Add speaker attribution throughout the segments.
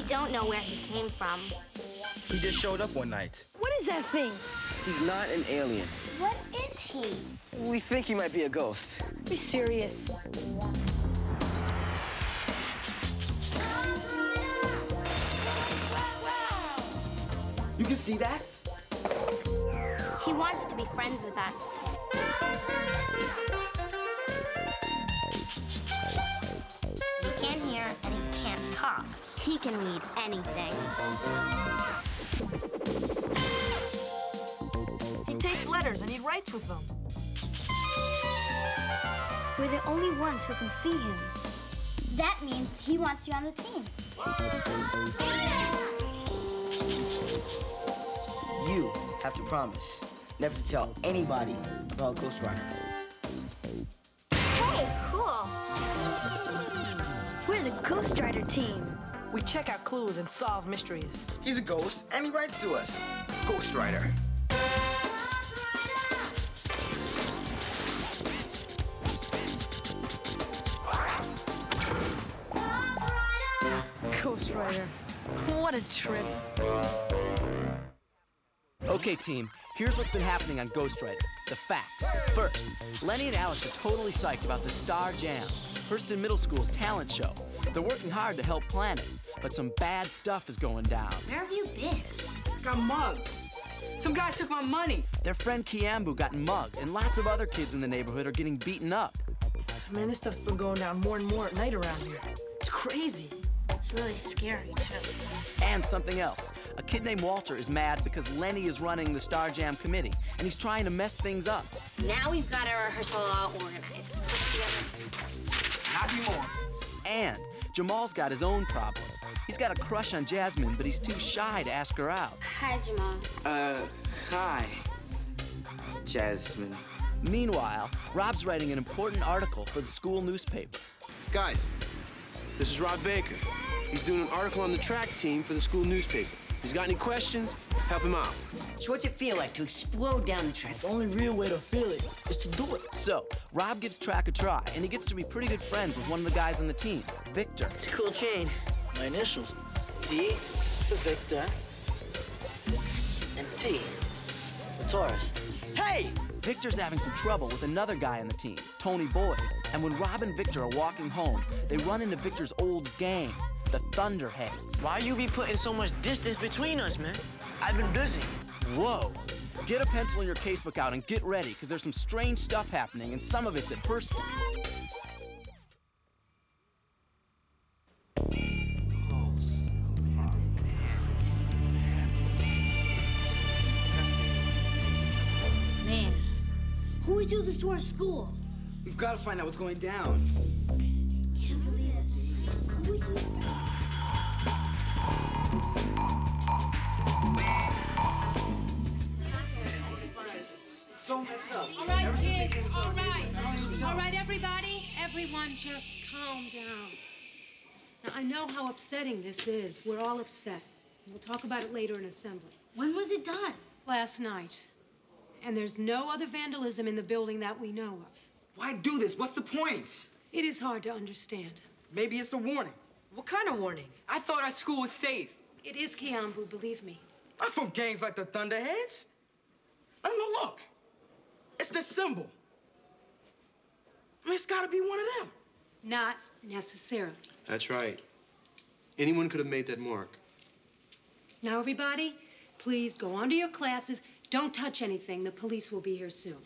Speaker 1: We don't know where he came from.
Speaker 2: He just showed up one night.
Speaker 3: What is that thing?
Speaker 4: He's not an alien.
Speaker 1: What is he?
Speaker 4: We think he might be a ghost.
Speaker 3: Be serious.
Speaker 4: You can see that?
Speaker 1: He wants to be friends with us. He can't hear and he can't talk. He can read anything.
Speaker 3: He takes letters and he writes with them.
Speaker 5: We're the only ones who can see him.
Speaker 1: That means he wants you on the team.
Speaker 4: You have to promise never to tell anybody about Ghostwriter.
Speaker 1: Hey, cool.
Speaker 5: We're the Ghostwriter Team.
Speaker 3: We check out clues and solve mysteries.
Speaker 2: He's a ghost, and he writes to us. Ghostwriter.
Speaker 3: Ghostwriter. What a trip.
Speaker 6: Okay, team, here's what's been happening on Ghostwriter. The facts. First, Lenny and Alex are totally psyched about the Star Jam, Hurston Middle School's talent show. They're working hard to help plan it, but some bad stuff is going down.
Speaker 1: Where have you been?
Speaker 3: Got mugged. Some guys took my money.
Speaker 6: Their friend Kiambu got mugged, and lots of other kids in the neighborhood are getting beaten up.
Speaker 3: Man, this stuff's been going down more and more at night around here. It's crazy.
Speaker 1: It's really scary, too.
Speaker 6: And something else. A kid named Walter is mad because Lenny is running the Star Jam committee, and he's trying to mess things up.
Speaker 1: Now we've got our rehearsal all organized.
Speaker 2: Not anymore.
Speaker 6: And Jamal's got his own problems. He's got a crush on Jasmine, but he's too shy to ask her out.
Speaker 1: Hi, Jamal.
Speaker 4: Hi, Jasmine.
Speaker 6: Meanwhile, Rob's writing an important article for the school newspaper.
Speaker 7: Guys, this is Rob Baker. He's doing an article on the track team for the school newspaper. If he's got any questions, help him out.
Speaker 8: So what's it feel like to explode down the track?
Speaker 3: The only real way to feel it is to do it.
Speaker 6: So, Rob gives track a try, and he gets to be pretty good friends with one of the guys on the team, Victor.
Speaker 3: It's a cool chain. My initials. V for Victor. And T for Taurus.
Speaker 6: Hey! Victor's having some trouble with another guy on the team, Tony Boyd. And when Rob and Victor are walking home, they run into Victor's old gang, the Thunderheads.
Speaker 3: Why you be putting so much distance between us, man? I've been busy.
Speaker 6: Whoa. Get a pencil in your casebook out and get ready, because there's some strange stuff happening, and some of it's at Hurston.
Speaker 5: Man, who would do this to our school?
Speaker 4: We've got to find out what's going down.
Speaker 5: Can't believe this. Who would do that?
Speaker 4: So messed up.
Speaker 9: All right, kids, all right. All right, everybody, everyone just calm down. Now, I know how upsetting this is. We're all upset. We'll talk about it later in assembly.
Speaker 5: When was it done?
Speaker 9: Last night. And there's no other vandalism in the building that we know of.
Speaker 2: Why do this? What's the point?
Speaker 9: It is hard to understand.
Speaker 2: Maybe it's a warning.
Speaker 3: What kind of warning?
Speaker 2: I thought our school was safe.
Speaker 9: It is Kiambu, believe me.
Speaker 2: I'm from gangs like the Thunderheads. I mean, look. It's the symbol. I mean, it's gotta be one of them.
Speaker 9: Not necessarily.
Speaker 7: That's right. Anyone could have made that mark.
Speaker 9: Now, everybody, please go on to your classes. Don't touch anything. The police will be here soon.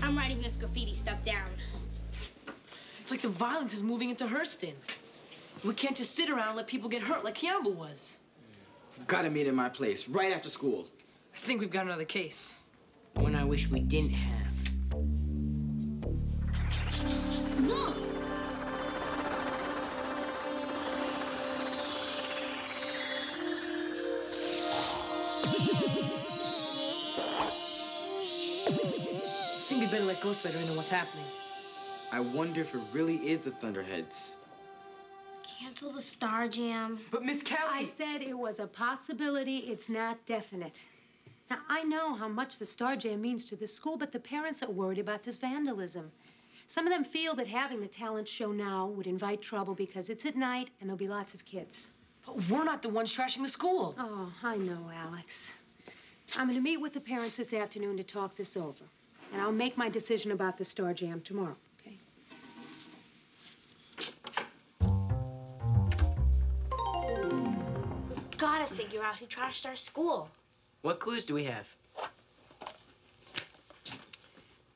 Speaker 1: I'm writing this graffiti stuff down.
Speaker 3: It's like the violence is moving into Hurston. We can't just sit around and let people get hurt like Kiambu was.
Speaker 4: Gotta meet in my place right after school.
Speaker 3: I think we've got another case.
Speaker 8: One I wish we didn't have.
Speaker 5: Look!
Speaker 3: I think we better let Ghostwriter know what's happening.
Speaker 4: I wonder if it really is the Thunderheads.
Speaker 5: Cancel the Star Jam.
Speaker 2: But Miss Kelly...
Speaker 9: I said it was a possibility. It's not definite. Now, I know how much the Star Jam means to the school, but the parents are worried about this vandalism. Some of them feel that having the talent show now would invite trouble because it's at night and there'll be lots of kids.
Speaker 10: But we're not the ones trashing the school.
Speaker 9: Oh, I know, Alex. I'm going to meet with the parents this afternoon to talk this over. And I'll make my decision about the Star Jam tomorrow, okay?
Speaker 5: We've got to figure out who trashed our school.
Speaker 8: What clues do we have?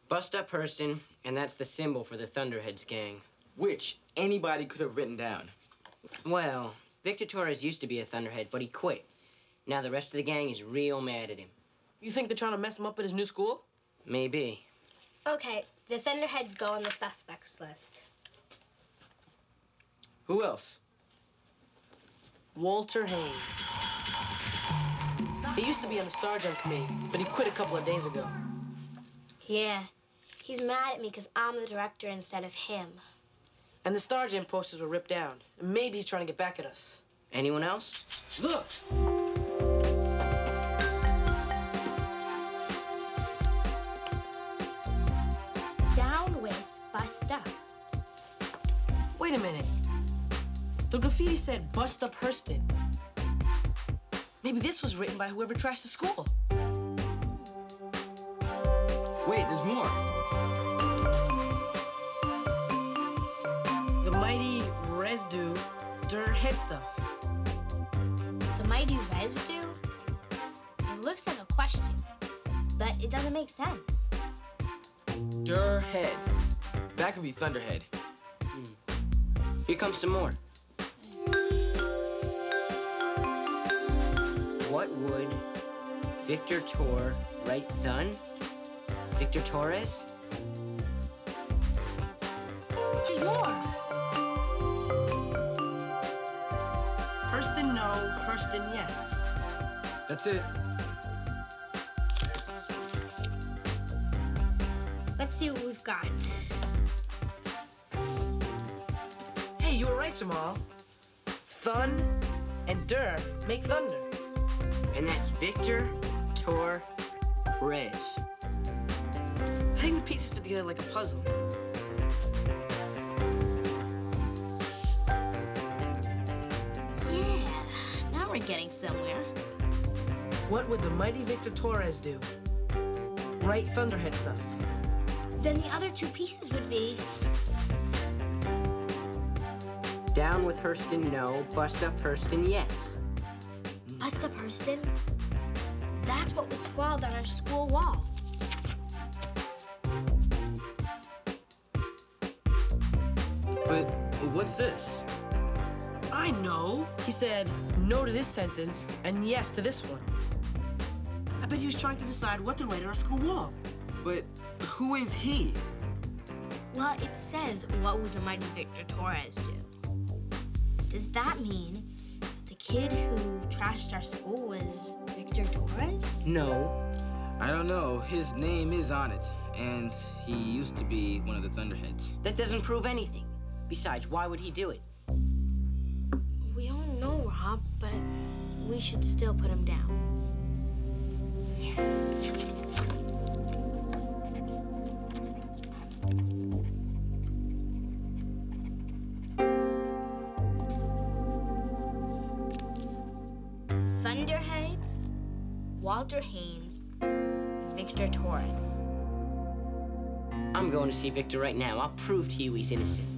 Speaker 8: Bust up Hurston, and that's the symbol for the Thunderheads gang.
Speaker 4: Which anybody could have written down.
Speaker 8: Well, Victor Torres used to be a Thunderhead, but he quit. Now the rest of the gang is real mad at him.
Speaker 10: You think they're trying to mess him up at his new school?
Speaker 8: Maybe.
Speaker 1: Okay, the Thunderheads go on the suspects list.
Speaker 4: Who else?
Speaker 10: Walter Haynes. He used to be on the Star Jam committee, but he quit a couple of days ago.
Speaker 1: Yeah, he's mad at me because I'm the director instead of him.
Speaker 10: And the Star Jam posters were ripped down. And maybe he's trying to get back at us.
Speaker 8: Anyone else?
Speaker 10: Look!
Speaker 1: Down with, bust up.
Speaker 10: Wait a minute. The graffiti said, bust up Hurston. Maybe this was written by whoever trashed the school.
Speaker 4: Wait, there's more.
Speaker 10: The mighty residue, der head stuff.
Speaker 1: The mighty residue? It looks like a question, but it doesn't make sense.
Speaker 4: Der head. That could be Thunderhead.
Speaker 8: Here comes some more. What would Victor Tor write Thun? Victor Torres?
Speaker 1: There's more.
Speaker 10: Hurston no, Hurston yes.
Speaker 4: That's it.
Speaker 1: Let's see what we've got.
Speaker 10: Hey, you were right, Jamal. Thun and der make thunder.
Speaker 8: And that's Victor Tor Rez.
Speaker 10: I think the pieces fit together like a puzzle.
Speaker 1: Yeah, now we're getting somewhere.
Speaker 10: What would the mighty Victor Torres do? Write Thunderhead stuff.
Speaker 1: Then the other two pieces would be...
Speaker 8: Down with Hurston, no. Bust up Hurston, yes.
Speaker 1: Bust up Hurston? That's what was scrawled on our school wall.
Speaker 4: But what's this?
Speaker 10: I know. He said no to this sentence and yes to this one. I bet he was trying to decide what to write on our school wall.
Speaker 4: But who is he?
Speaker 1: Well, it says, what would the mighty Victor Torres do? Does that mean that the kid who trashed our school was Victor Torres?
Speaker 8: No.
Speaker 4: I don't know. His name is on it, and he used to be one of the Thunderheads.
Speaker 8: That doesn't prove anything. Besides, why would he do it?
Speaker 1: We don't know, Rob, but we should still put him down. Thunderheads, Walter Haynes, Victor Torres.
Speaker 8: I'm going to see Victor right now. I'll prove to you he's innocent.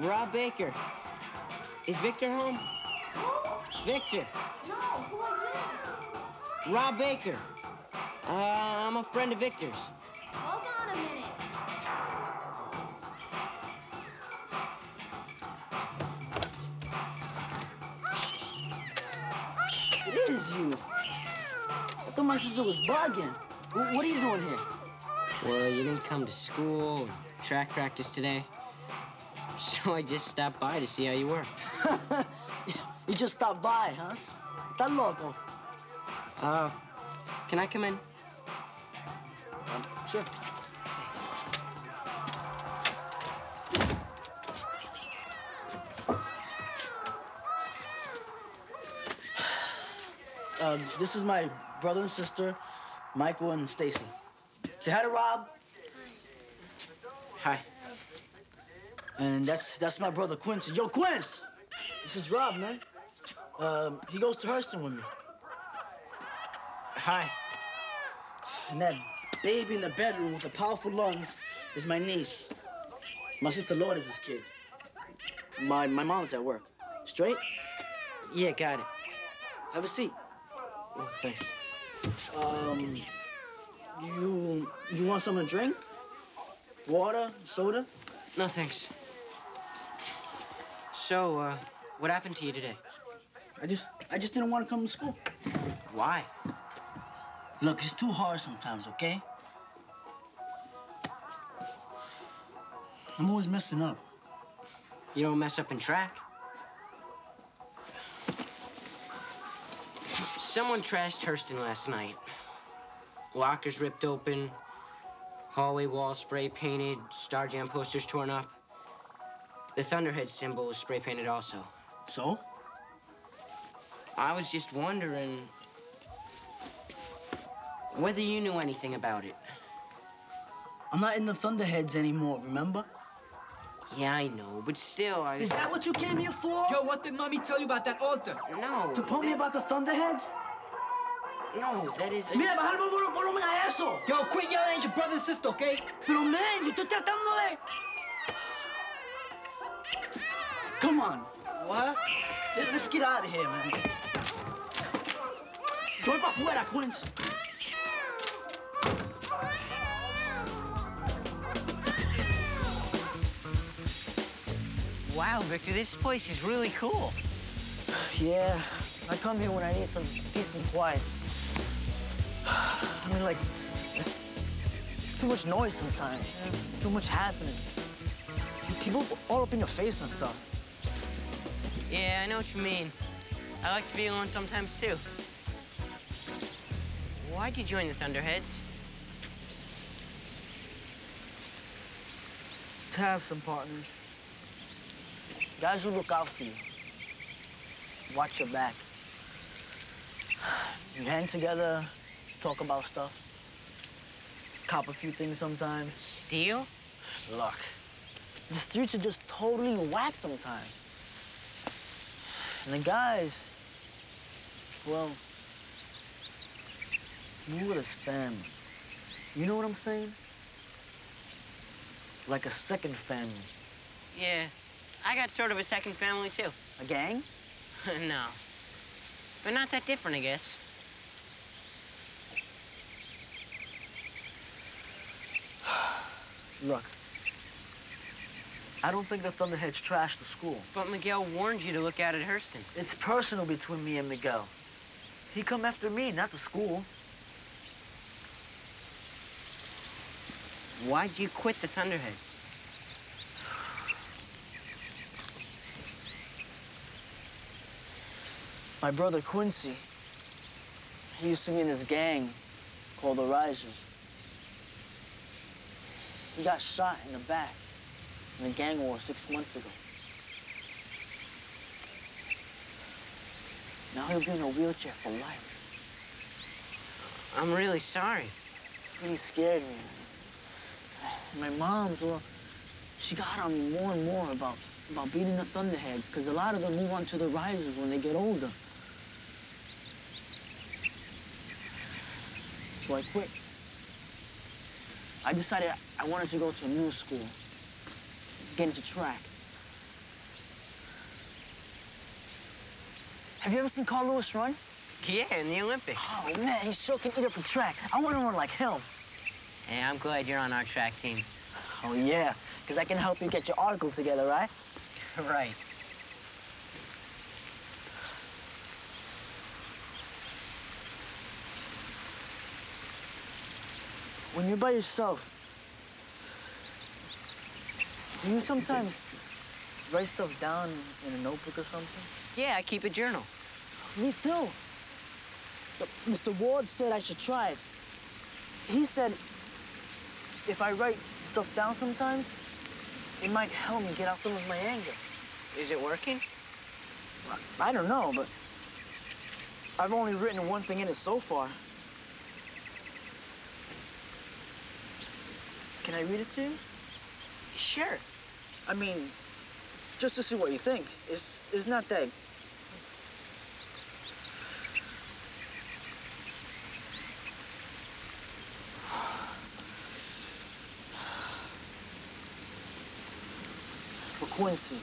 Speaker 8: Rob Baker. Is Victor home?
Speaker 5: Who?
Speaker 8: Victor.
Speaker 5: No, who are you?
Speaker 8: Rob Baker. I'm a friend of Victor's.
Speaker 5: Hold on a minute.
Speaker 3: It is you. I thought my sister was bugging. What are you doing here?
Speaker 8: Well, you didn't come to school and track practice today. So I just stopped by to see how you were.
Speaker 3: You just stopped by, huh? Está loco.
Speaker 8: Can I come in?
Speaker 3: Sure. This is my brother and sister, Michael and Stacy. Say hi to Rob.
Speaker 8: Hi.
Speaker 3: And that's my brother Quincy. Yo, Quince! This is Rob, man. He goes to Hurston with me.
Speaker 8: Hi.
Speaker 3: And that baby in the bedroom with the powerful lungs is my niece. My sister Lourdes is kid. My mom's at work. Straight?
Speaker 8: Yeah, got it.
Speaker 3: Have a seat.
Speaker 8: Oh, thanks.
Speaker 3: You want something to drink? Water? Soda?
Speaker 8: No, thanks. So, what happened to you today?
Speaker 3: I just didn't want to come to school.
Speaker 8: Why?
Speaker 3: Look, it's too hard sometimes, okay? I'm always messing up.
Speaker 8: You don't mess up in track. Someone trashed Hurston last night. Lockers ripped open, hallway walls spray painted, Star Jam posters torn up. The Thunderhead symbol was spray painted also.
Speaker 3: So?
Speaker 8: I was just wondering whether you knew anything about it.
Speaker 3: I'm not in the Thunderheads anymore, remember?
Speaker 8: Yeah, I know, but still,
Speaker 3: Is that what you came here for?
Speaker 4: Yo, what did Mommy tell you about that altar?
Speaker 8: No.
Speaker 3: To tell me about the Thunderheads?
Speaker 8: No, that is...
Speaker 3: Mira, bajar el volumen a eso.
Speaker 4: Yo, quit yelling at your brother and sister, okay?
Speaker 3: Pero, man, yo estoy tratando de... Come on.
Speaker 8: What?
Speaker 3: Let's get out of here, man. Yo voy pa' afuera, Quince.
Speaker 8: Wow, Victor, this place is really cool.
Speaker 3: Yeah, I come here when I need some peace and quiet. I mean, like, there's too much noise sometimes. You know? There's too much happening. People all up in your face and stuff.
Speaker 8: Yeah, I know what you mean. I like to be alone sometimes, too. Why'd you join the Thunderheads?
Speaker 3: To have some partners. Guys who look out for you. Watch your back. You hang together, talk about stuff. Cop a few things sometimes.
Speaker 8: Steal?
Speaker 3: Look, the streets are just totally whack sometimes. And the guys, well, move as family. You know what I'm saying? Like a second family.
Speaker 8: Yeah, I got sort of a second family, too.
Speaker 3: A gang?
Speaker 8: No. But not that different, I guess.
Speaker 3: Look, I don't think the Thunderheads trashed the school.
Speaker 8: But Miguel warned you to look out at Hurston.
Speaker 3: It's personal between me and Miguel. He come after me, not the school.
Speaker 8: Why'd you quit the Thunderheads?
Speaker 3: My brother Quincy, he used to be in this gang called the Risers. He got shot in the back in a gang war 6 months ago. Now he'll be in a wheelchair for life.
Speaker 8: I'm really sorry.
Speaker 3: It really scared me. My mom's, well, she got on me more and more about beating the Thunderheads, because a lot of them move on to the Risers when they get older. So I quit. I decided I wanted to go to a new school, get into track. Have you ever seen Carl Lewis run?
Speaker 8: Yeah, in the Olympics.
Speaker 3: Oh, man, he sure can eat up the track. I want to run like him.
Speaker 8: Hey, I'm glad you're on our track team.
Speaker 3: Oh, yeah, because I can help you get your article together, right?
Speaker 8: Right.
Speaker 3: When you're by yourself, do you sometimes write stuff down in a notebook or something?
Speaker 8: Yeah, I keep a journal.
Speaker 3: Me too. But Mr. Ward said I should try it. He said if I write stuff down sometimes, it might help me get out some of my anger.
Speaker 8: Is it working?
Speaker 3: I don't know, but I've only written one thing in it so far. Can I read it to you?
Speaker 8: Sure.
Speaker 3: I mean, just to see what you think. It's not that. It's for Quincy.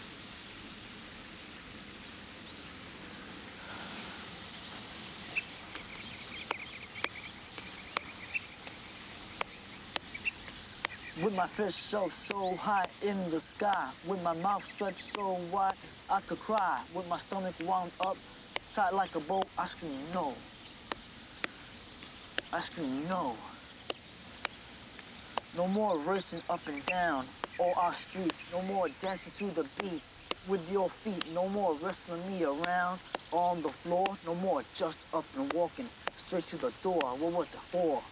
Speaker 3: With my fist shelf so high in the sky, with my mouth stretched so wide I could cry, with my stomach wound up tight like a bow, I scream no. I scream no. No more racing up and down all our streets, no more dancing to the beat with your feet, no more wrestling me around on the floor, no more just up and walking straight to the door. What was it for?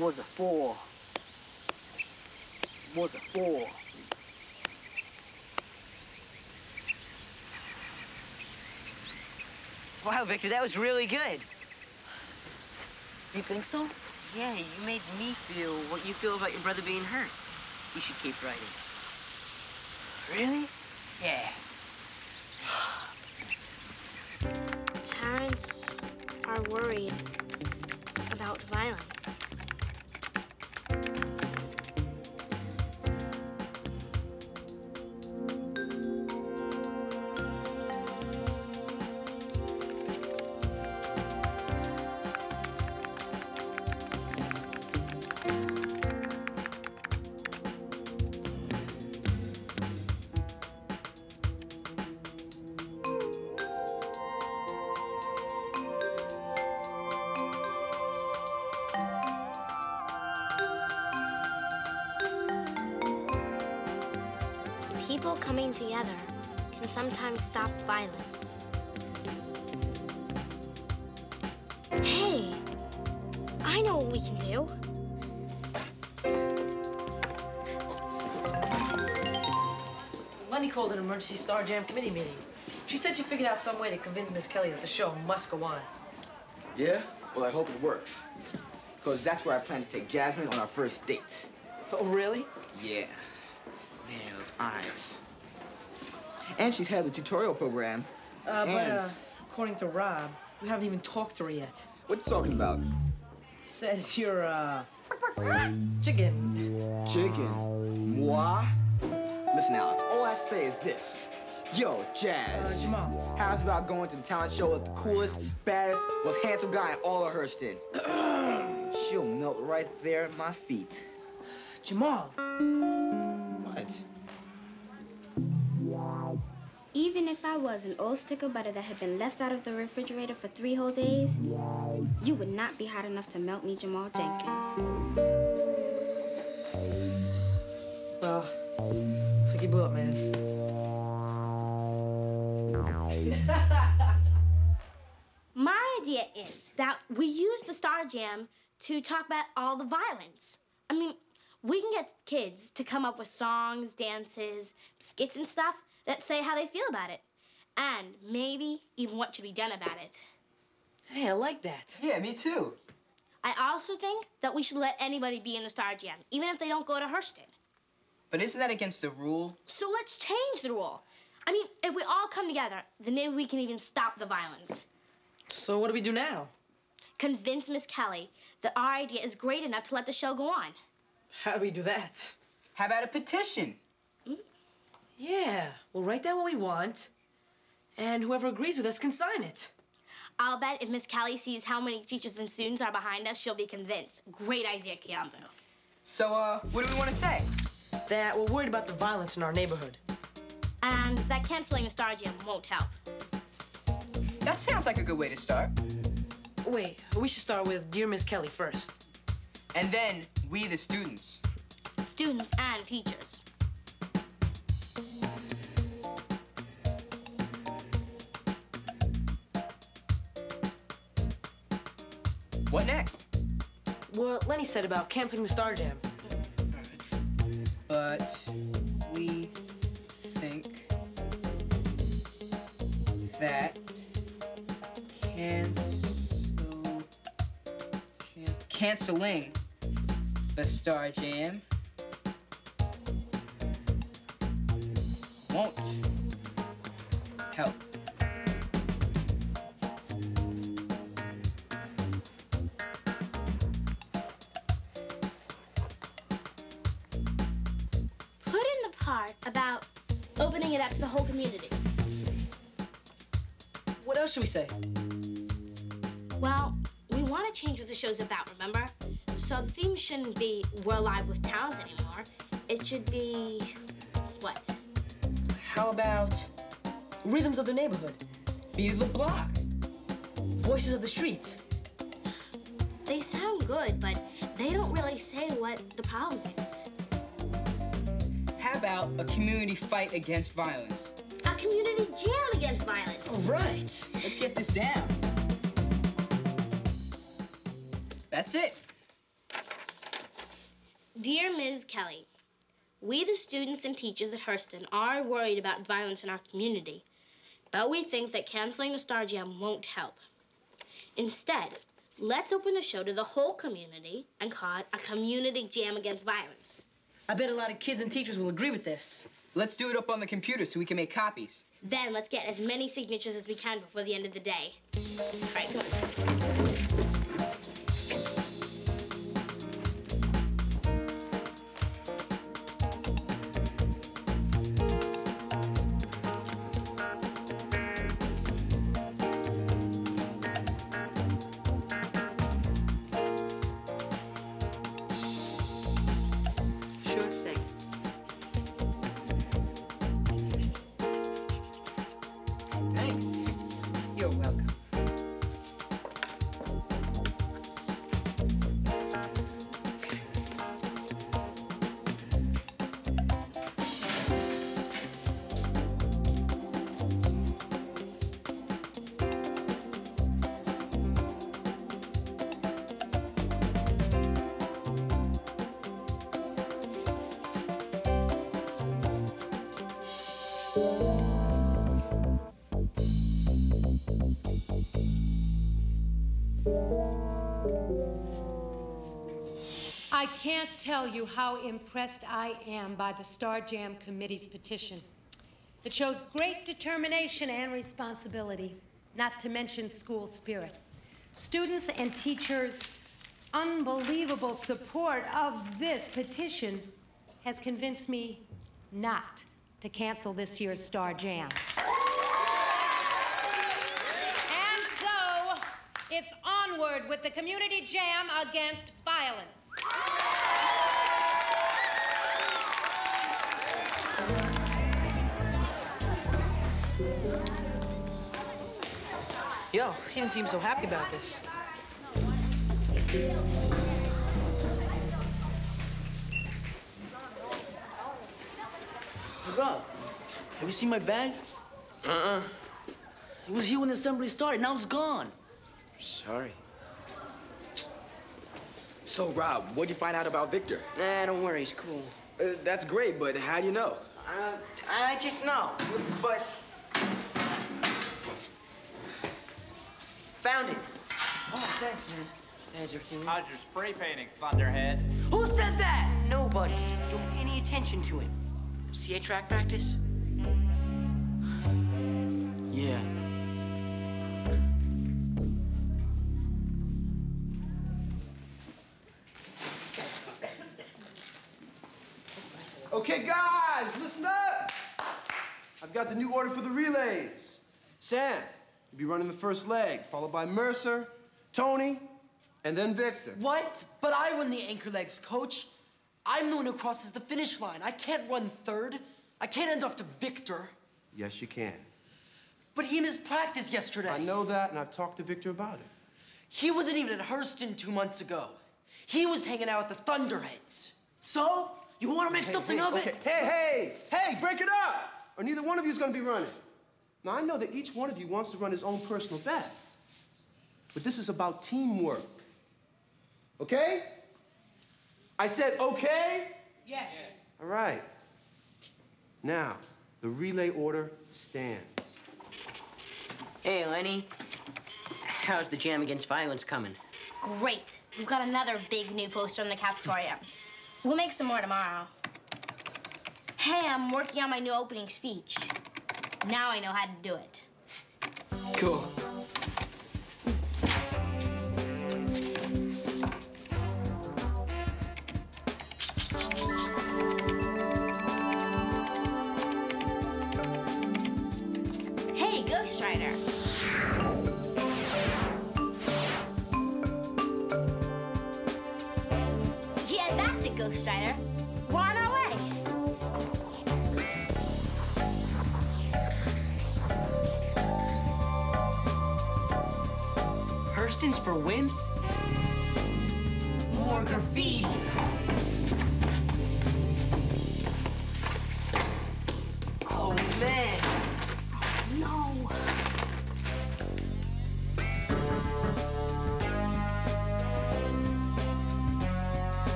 Speaker 3: Was it for? Was it for?
Speaker 8: Wow, Victor, that was really good.
Speaker 3: You think so?
Speaker 8: Yeah, you made me feel what you feel about your brother being hurt. You should keep writing.
Speaker 3: Really?
Speaker 8: Yeah.
Speaker 1: Parents are worried about violence. People coming together can sometimes stop violence. Hey, I know what we can do.
Speaker 10: Lenny called an emergency Star Jam committee meeting. She said she figured out some way to convince Miss Kelly that the show must go on.
Speaker 4: Yeah? Well, I hope it works. Because that's where I plan to take Jasmine on our first date.
Speaker 10: Oh, really?
Speaker 4: Yeah. Man, those eyes. And she's head of the tutorial program.
Speaker 10: But according to Rob, we haven't even talked to her yet.
Speaker 4: What you talking about?
Speaker 10: He says you're, chicken.
Speaker 4: Chicken? Moi? Listen, Alex, all I have to say is this. Yo, Jazz.
Speaker 10: Jamal.
Speaker 4: How's about going to the talent show with the coolest, baddest, most handsome guy in all of Hurston? She'll melt right there at my feet.
Speaker 10: Jamal.
Speaker 4: What?
Speaker 11: Even if I was an old stick of butter that had been left out of the refrigerator for 3 whole days, you would not be hot enough to melt me, Jamal Jenkins.
Speaker 10: Well, looks like you blew up, man.
Speaker 1: My idea is that we use the Star Jam to talk about all the violence. I mean, we can get kids to come up with songs, dances, skits and stuff that say how they feel about it. And maybe even what should be done about it.
Speaker 10: Hey, I like that.
Speaker 4: Yeah, me too.
Speaker 1: I also think that we should let anybody be in the Star Jam, even if they don't go to Hurston.
Speaker 8: But isn't that against the rule?
Speaker 1: So let's change the rule. I mean, if we all come together, then maybe we can even stop the violence.
Speaker 10: So what do we do now?
Speaker 1: Convince Miss Kelly that our idea is great enough to let the show go on.
Speaker 10: How do we do that?
Speaker 8: How about a petition?
Speaker 10: Yeah, we'll write down what we want, And whoever agrees with us can sign it.
Speaker 1: I'll bet if Miss Kelly sees how many teachers and students are behind us, she'll be convinced. Great idea, Keonzo.
Speaker 4: So, what do we want to say?
Speaker 10: That we're worried about the violence in our neighborhood.
Speaker 1: And that canceling the Star Jam won't help.
Speaker 4: That sounds like a good way to start.
Speaker 10: Wait, we should start with Dear Miss Kelly first.
Speaker 4: And then, we the students.
Speaker 1: Students and teachers.
Speaker 4: What next?
Speaker 10: What Lenny said about canceling the Star Jam.
Speaker 4: But we think that canceling the Star Jam won't help.
Speaker 1: Put in the part about opening it up to the whole community.
Speaker 10: What else should we say?
Speaker 1: Well, we want to change what the show's about, remember? So the theme shouldn't be We're Alive with Talent anymore. It should be... what?
Speaker 10: How about Rhythms of the Neighborhood?
Speaker 4: Beat of the Block.
Speaker 10: Voices of the Streets.
Speaker 1: They sound good, but they don't really say what the problem is.
Speaker 4: How about a community fight against violence?
Speaker 1: A community jam against violence.
Speaker 10: All right.
Speaker 4: Let's get this down. That's it.
Speaker 1: Dear Ms. Kelly, we, the students and teachers at Hurston, are worried about violence in our community, but we think that canceling the Star Jam won't help. Instead, let's open the show to the whole community and call it a community jam against violence.
Speaker 10: I bet a lot of kids and teachers will agree with this.
Speaker 4: Let's do it up on the computer so we can make copies.
Speaker 1: Then let's get as many signatures as we can before the end of the day. All right, come on.
Speaker 9: I can't tell you how impressed I am by the Star Jam Committee's petition. It shows great determination and responsibility, not to mention school spirit. Students and teachers' unbelievable support of this petition has convinced me not to cancel this year's Star Jam. And so, it's onward with the Community Jam against violence.
Speaker 10: Yo, he didn't seem so happy about this.
Speaker 12: Hey, Rob, have you seen my bag? It was here when the assembly started, now it's gone.
Speaker 7: Sorry.
Speaker 2: So, Rob, what'd you find out about Victor?
Speaker 8: Don't worry, he's cool.
Speaker 2: That's great, but how do you know?
Speaker 8: I just know.
Speaker 2: But...
Speaker 8: Found it.
Speaker 10: Oh, thanks, man.
Speaker 8: There's everything.
Speaker 13: How's your spray painting, Thunderhead?
Speaker 8: Who said that? Nobody. Don't pay any attention to him. See at track practice?
Speaker 12: Yeah.
Speaker 14: Okay, guys, listen up. I've got the new order for the relays.
Speaker 7: Sam, you'll be running the first leg, followed by Mercer, Tony, and then Victor.
Speaker 12: What? But I run the anchor legs, Coach. I'm the one who crosses the finish line. I can't run third. I can't end off to Victor.
Speaker 7: Yes, you can.
Speaker 12: But he missed practice yesterday.
Speaker 7: I know that, and I've talked to Victor about it.
Speaker 12: He wasn't even at Hurston 2 months ago. He was hanging out with the Thunderheads. So? You want to make something of it?
Speaker 7: Hey, break it up! Or neither one of you is going to be running. Now, I know that each one of you wants to run his own personal best. But this is about teamwork. Okay? I said okay?
Speaker 10: Yes.
Speaker 7: All right. Now, the relay order stands.
Speaker 8: Hey, Lenny. How's the jam against violence coming?
Speaker 1: Great. We've got another big new poster in the cafeteria. We'll make some more tomorrow. Hey, I'm working on my new opening speech. Now I know how to do it.
Speaker 8: Cool.
Speaker 1: Hey, Ghostwriter. Yeah, that's it, Ghostwriter. We're on our way.
Speaker 8: Hurston's for wimps?
Speaker 10: More graffiti.